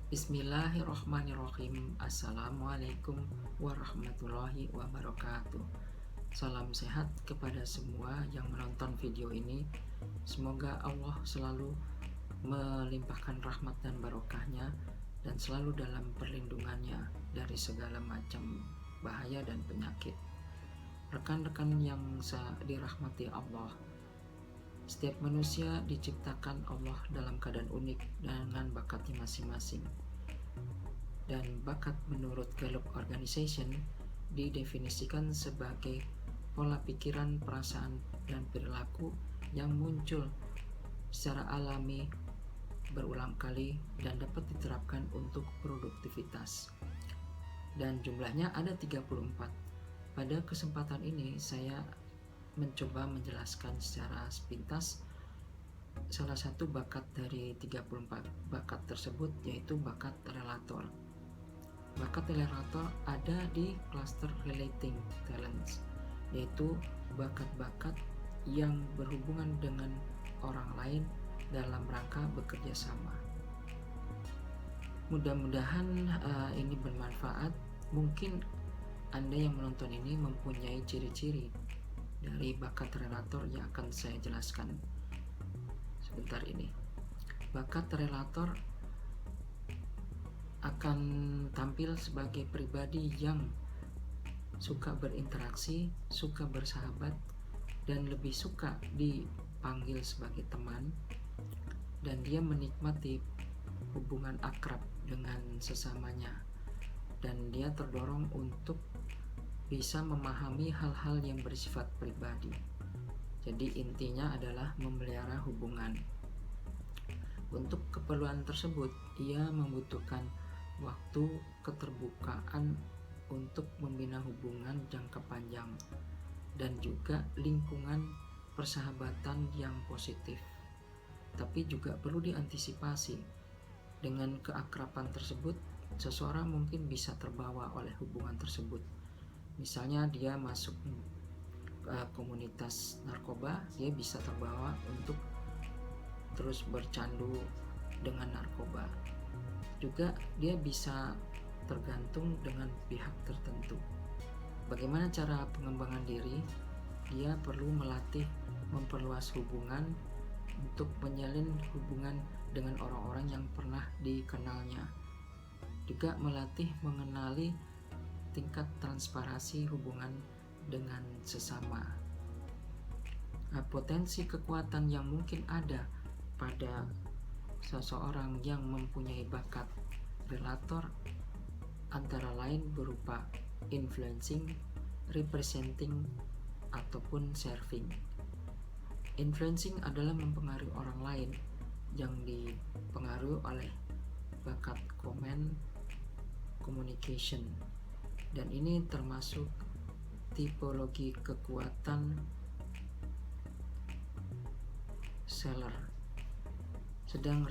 Bismillahirrahmanirrahim. Assalamualaikum warahmatullahi wabarakatuh. Salam sehat kepada semua yang menonton video ini. Semoga Allah selalu melimpahkan rahmat dan barokahnya dan selalu dalam perlindungannya dari segala macam bahaya dan penyakit. Rekan-rekan yang dirahmati Allah, setiap manusia diciptakan Allah dalam keadaan unik dengan bakatnya masing-masing. Dan bakat menurut Gallup Organization didefinisikan sebagai pola pikiran, perasaan, dan perilaku yang muncul secara alami berulang kali dan dapat diterapkan untuk produktivitas. Dan jumlahnya ada 34. Pada kesempatan ini saya mencoba menjelaskan secara sepintas salah satu bakat dari 34 bakat tersebut, yaitu bakat relator. Bakat relator ada di cluster relating talents, yaitu bakat-bakat yang berhubungan dengan orang lain dalam rangka bekerja sama. Mudah-mudahan ini bermanfaat. Mungkin Anda yang menonton ini mempunyai ciri-ciri dari bakat relator yang akan saya jelaskan sebentar ini. Bakat relator akan tampil sebagai pribadi yang suka berinteraksi, suka bersahabat, dan lebih suka dipanggil sebagai teman, dan dia menikmati hubungan akrab dengan sesamanya, dan dia terdorong untuk bisa memahami hal-hal yang bersifat pribadi. Jadi intinya adalah memelihara hubungan. Untuk keperluan tersebut, ia membutuhkan waktu, keterbukaan untuk membina hubungan jangka panjang, dan juga lingkungan persahabatan yang positif. Tapi juga perlu diantisipasi. Dengan keakraban tersebut, seseorang mungkin bisa terbawa oleh hubungan tersebut. Misalnya dia masuk komunitas narkoba, dia bisa terbawa untuk terus bercandu dengan narkoba. Juga dia bisa tergantung dengan pihak tertentu. Bagaimana cara pengembangan diri? Dia perlu melatih memperluas hubungan untuk menyalin hubungan dengan orang-orang yang pernah dikenalnya. Juga melatih mengenali tingkat transparansi hubungan dengan sesama. Potensi kekuatan yang mungkin ada pada seseorang yang mempunyai bakat relator antara lain berupa influencing, representing, ataupun serving. Influencing adalah mempengaruhi orang lain yang dipengaruhi oleh bakat communication, dan ini termasuk tipologi kekuatan seller. Sedang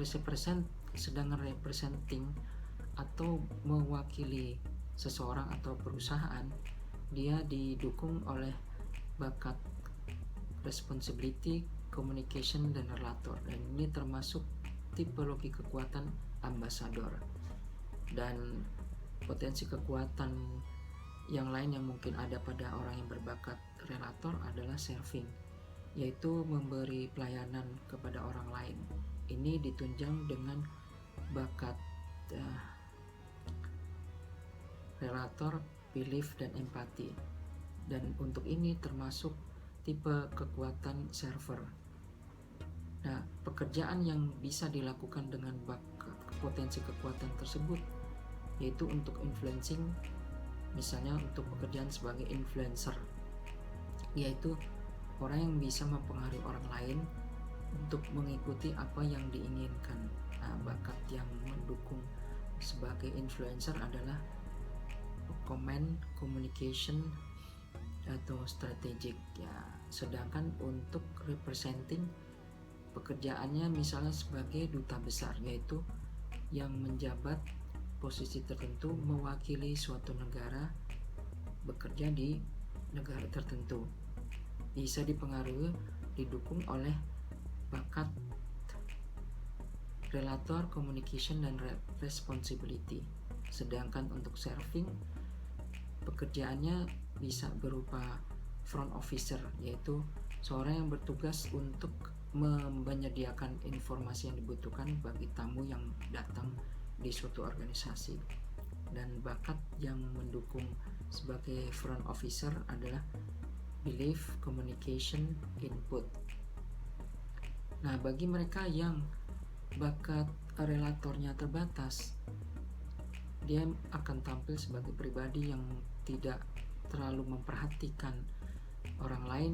representing atau mewakili seseorang atau perusahaan, dia didukung oleh bakat responsibility, communication, dan relator, dan ini termasuk tipologi kekuatan ambassador. Dan potensi kekuatan yang lain yang mungkin ada pada orang yang berbakat relator adalah serving, yaitu memberi pelayanan kepada orang lain. Ini ditunjang dengan bakat relator, belief, dan empati. Dan untuk ini termasuk tipe kekuatan server. Nah, pekerjaan yang bisa dilakukan dengan potensi kekuatan tersebut yaitu untuk influencing, misalnya untuk pekerjaan sebagai influencer, yaitu orang yang bisa mempengaruhi orang lain untuk mengikuti apa yang diinginkan. Nah, bakat yang mendukung sebagai influencer adalah communication atau strategic ya. Sedangkan untuk representing, pekerjaannya misalnya sebagai duta besar, yaitu yang menjabat posisi tertentu mewakili suatu negara bekerja di negara tertentu. Bisa dipengaruhi, didukung oleh bakat relator, communication, dan responsibility. Sedangkan untuk serving, pekerjaannya bisa berupa front officer, yaitu seorang yang bertugas untuk menyediakan informasi yang dibutuhkan bagi tamu yang datang di suatu organisasi. Dan bakat yang mendukung sebagai front officer adalah belief, communication, input. Nah, bagi mereka yang bakat relatornya terbatas, dia akan tampil sebagai pribadi yang tidak terlalu memperhatikan orang lain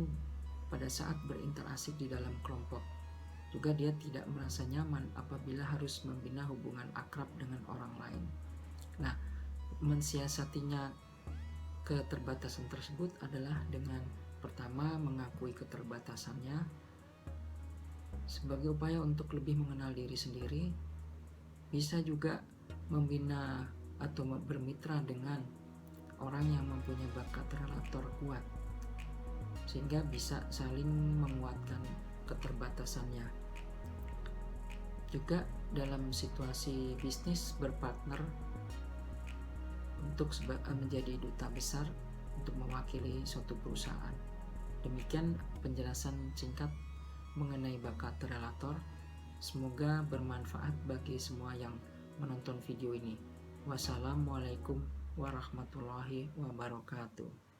pada saat berinteraksi di dalam kelompok. Juga dia tidak merasa nyaman apabila harus membina hubungan akrab dengan orang lain. Nah, mensiasatinya keterbatasan tersebut adalah dengan pertama mengakui keterbatasannya sebagai upaya untuk lebih mengenal diri sendiri. Bisa juga membina atau bermitra dengan orang yang mempunyai bakat relator kuat, sehingga bisa saling menguatkan keterbatasannya. Juga dalam situasi bisnis, berpartner untuk menjadi duta besar untuk mewakili suatu perusahaan. Demikian penjelasan singkat mengenai bakat relator. Semoga bermanfaat bagi semua yang menonton video ini. Wassalamualaikum warahmatullahi wabarakatuh.